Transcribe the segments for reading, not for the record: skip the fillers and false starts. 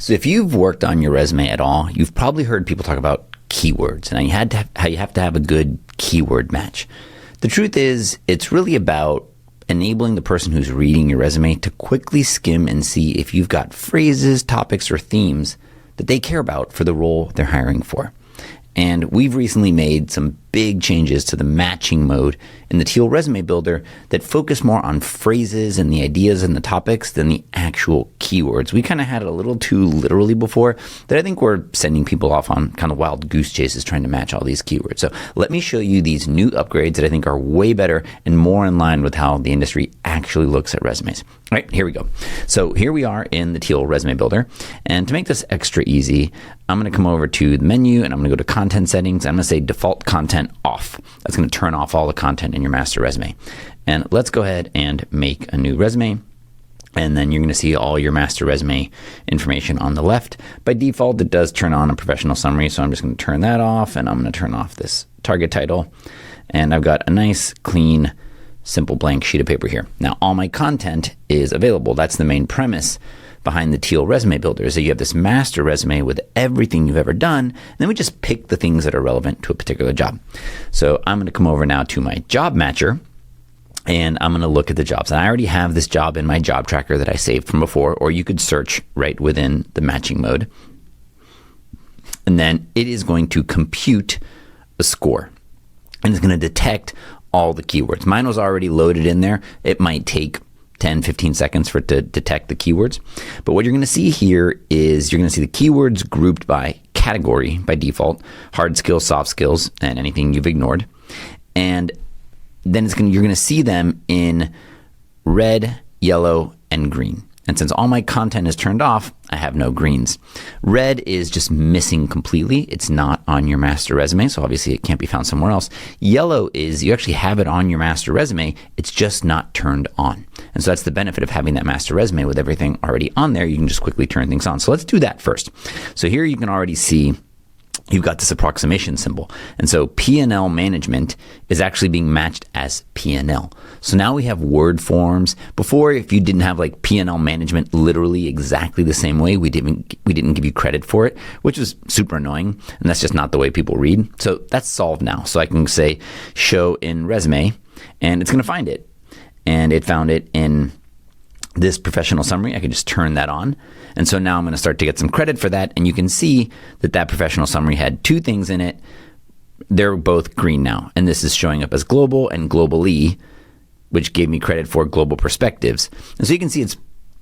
So if you've worked on your resume at all, you've probably heard people talk about keywords and how you have to have a good keyword match. The truth is, it's really about enabling the person who's reading your resume to quickly skim and see if you've got phrases, topics, or themes that they care about for the role they're hiring for. And we've recently made some big changes to the matching mode in the Teal Resume Builder that focus more on phrases and the ideas and the topics than the actual keywords. We kind of had it a little too literally before that I think we're sending people off on kind of wild goose chases trying to match all these keywords. So let me show you these new upgrades that I think are way better and more in line with how the industry actually looks at resumes. All right, here we go. So here we are in the Teal Resume Builder. And to make this extra easy, I'm going to come over to the menu and I'm going to go to content settings. I'm going to say default content off. That's going to turn off all the content in your master resume. And let's go ahead and make a new resume. And then you're going to see all your master resume information on the left. By default, it does turn on a professional summary. So I'm just going to turn that off and I'm going to turn off this target title. And I've got a nice, clean, simple blank sheet of paper here. Now, all my content is available. That's the main premise behind the Teal Resume Builder, is that you have this master resume with everything you've ever done, and then we just pick the things that are relevant to a particular job. So I'm going to come over now to my job matcher, and I'm going to look at the jobs. And I already have this job in my job tracker that I saved from before, or you could search right within the matching mode. And then it is going to compute a score, and it's going to detect all the keywords. Mine was already loaded in there. It might take 10, 15 seconds for it to detect the keywords. But what you're going to see here is you're going to see the keywords grouped by category by default, hard skills, soft skills, and anything you've ignored. And then you're going to see them in red, yellow, and green. And since all my content is turned off, I have no greens. Red is just missing completely. It's not on your master resume, so obviously it can't be found somewhere else. Yellow is you actually have it on your master resume, it's just not turned on. And so that's the benefit of having that master resume with everything already on there. You can just quickly turn things on. So let's do that first. So here you can already see you've got this approximation symbol. And so P&L management is actually being matched as P&L. So now we have word forms. Before, if you didn't have like P&L management literally exactly the same way, we didn't give you credit for it, which was super annoying. And that's just not the way people read. So that's solved now. So I can say show in resume and it's going to find it. And it found it in this professional summary. I can just turn that on. And so now I'm going to start to get some credit for that. And you can see that that professional summary had two things in it. They're both green now. And this is showing up as global and globally, which gave me credit for global perspectives. And so you can see it's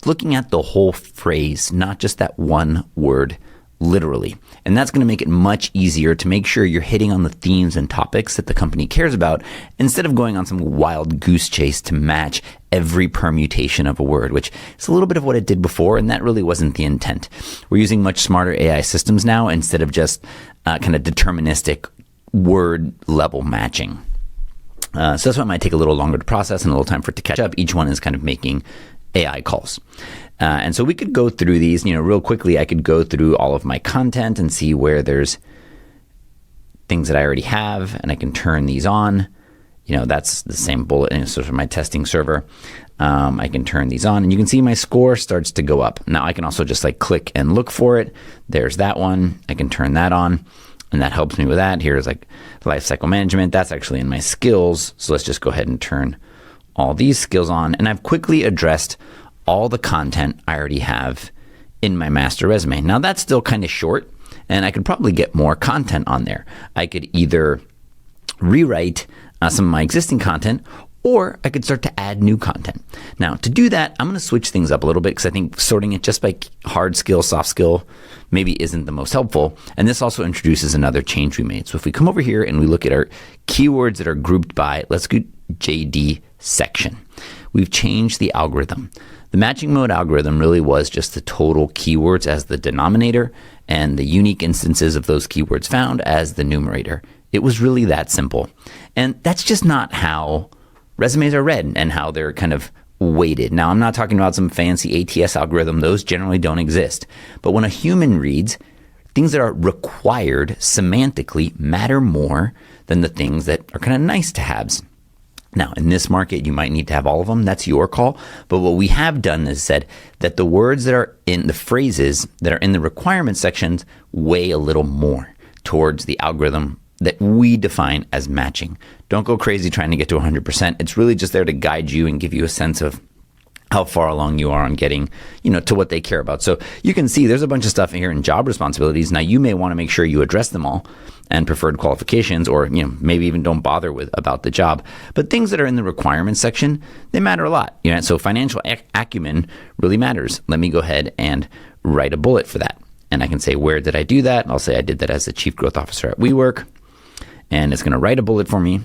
looking at the whole phrase, not just that one word literally. And that's going to make it much easier to make sure you're hitting on the themes and topics that the company cares about instead of going on some wild goose chase to match every permutation of a word, which is a little bit of what it did before, and that really wasn't the intent. We're using much smarter AI systems now instead of just kind of deterministic word level matching. So that's why it might take a little longer to process and a little time for it to catch up. Each one is kind of making AI calls. And so we could go through these, real quickly. I could go through all of my content and see where there's things that I already have, and I can turn these on. That's the same bullet. And so for my testing server, I can turn these on, and you can see my score starts to go up. Now I can also just click and look for it. There's that one. I can turn that on, and that helps me with that. Here's life cycle management. That's actually in my skills. So let's just go ahead and turn all these skills on, and I've quickly addressed all the content I already have in my master resume. Now that's still kind of short, and I could probably get more content on there. I could either rewrite some of my existing content, or I could start to add new content. Now to do that, I'm going to switch things up a little bit because I think sorting it just by hard skill, soft skill maybe isn't the most helpful. And this also introduces another change we made. So if we come over here and we look at our keywords that are grouped by, let's go JD section. We've changed the algorithm. The matching mode algorithm really was just the total keywords as the denominator and the unique instances of those keywords found as the numerator. It was really that simple. And that's just not how resumes are read and how they're kind of weighted. Now, I'm not talking about some fancy ATS algorithm. Those generally don't exist. But when a human reads, things that are required semantically matter more than the things that are kind of nice to haves. Now, in this market, you might need to have all of them. That's your call. But what we have done is said that the words that are in the phrases that are in the requirement sections weigh a little more towards the algorithm that we define as matching. Don't go crazy trying to get to 100%. It's really just there to guide you and give you a sense of how far along you are on getting, to what they care about. So you can see there's a bunch of stuff here in job responsibilities. Now you may want to make sure you address them all and preferred qualifications, or maybe even don't bother with about the job. But things that are in the requirements section, they matter a lot. So financial acumen really matters. Let me go ahead and write a bullet for that. And I can say, where did I do that? I'll say I did that as the chief growth officer at WeWork. And it's going to write a bullet for me.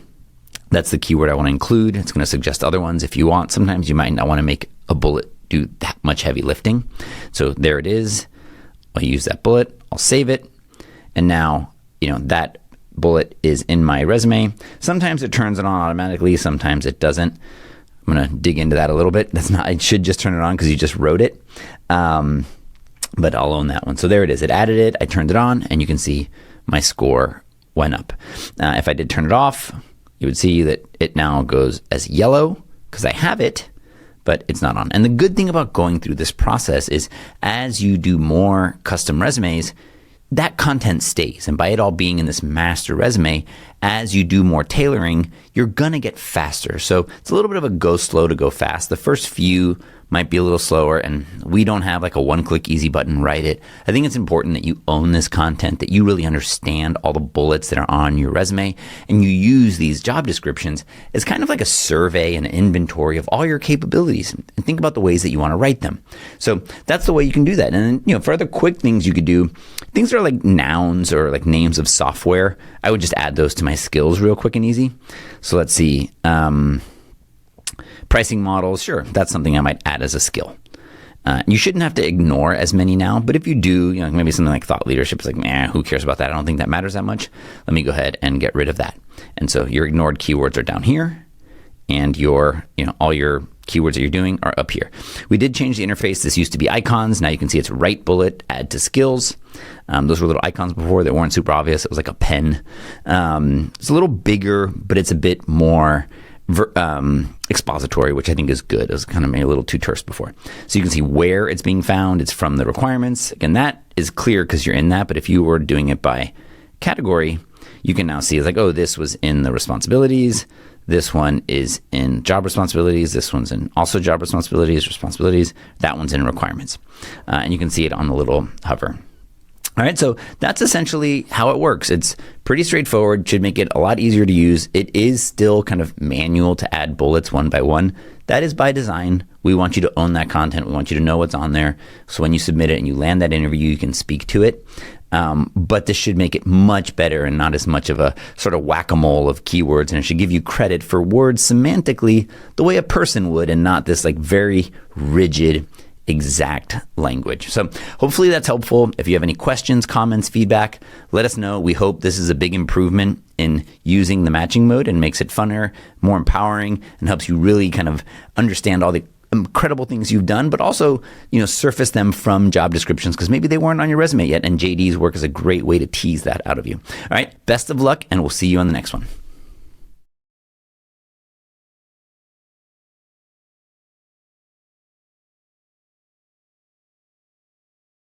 That's the keyword I want to include. It's going to suggest other ones if you want. Sometimes you might not want to make a bullet do that much heavy lifting. So there it is. I'll use that bullet. I'll save it. And now, that bullet is in my resume. Sometimes it turns it on automatically. Sometimes it doesn't. I'm going to dig into that a little bit. It should just turn it on because you just wrote it. But I'll own that one. So there it is. It added it. I turned it on, and you can see my score went up. If I did turn it off, you would see that it now goes as yellow because I have it, but it's not on. And the good thing about going through this process is as you do more custom resumes, that content stays. And by it all being in this master resume, as you do more tailoring, you're going to get faster. So it's a little bit of a go slow to go fast. The first few might be a little slower, and we don't have like a one-click easy button, write it. I think it's important that you own this content, that you really understand all the bullets that are on your resume, and you use these job descriptions as kind of like a survey and an inventory of all your capabilities, and think about the ways that you want to write them. So that's the way you can do that. And then, for other quick things you could do, things that are like nouns or like names of software, I would just add those to my skills real quick and easy. So let's see. Pricing models, sure, that's something I might add as a skill. You shouldn't have to ignore as many now, but if you do, maybe something like thought leadership is like, who cares about that? I don't think that matters that much. Let me go ahead and get rid of that. And so your ignored keywords are down here, and your, all your keywords that you're doing are up here. We did change the interface. This used to be icons. Now you can see it's right bullet, add to skills. Those were little icons before that weren't super obvious. It was like a pen. It's a little bigger, but it's a bit more expository, which I think is good. It was kind of maybe a little too terse before. So you can see where it's being found. It's from the requirements. Again, that is clear because you're in that. But if you were doing it by category, you can now see it's like, this was in the responsibilities. This one is in job responsibilities. This one's in also job responsibilities. That one's in requirements. And you can see it on the little hover. All right, so that's essentially how it works. It's pretty straightforward, should make it a lot easier to use. It is still kind of manual to add bullets one by one. That is by design. We want you to own that content. We want you to know what's on there. So when you submit it and you land that interview, you can speak to it. But this should make it much better and not as much of a sort of whack-a-mole of keywords. And it should give you credit for words semantically the way a person would, and not this like very rigid exact language. So hopefully that's helpful. If you have any questions, comments, feedback, let us know. We hope this is a big improvement in using the matching mode and makes it funner, more empowering, and helps you really kind of understand all the incredible things you've done, but also, surface them from job descriptions because maybe they weren't on your resume yet, and JD's work is a great way to tease that out of you. All right, best of luck, and we'll see you on the next one.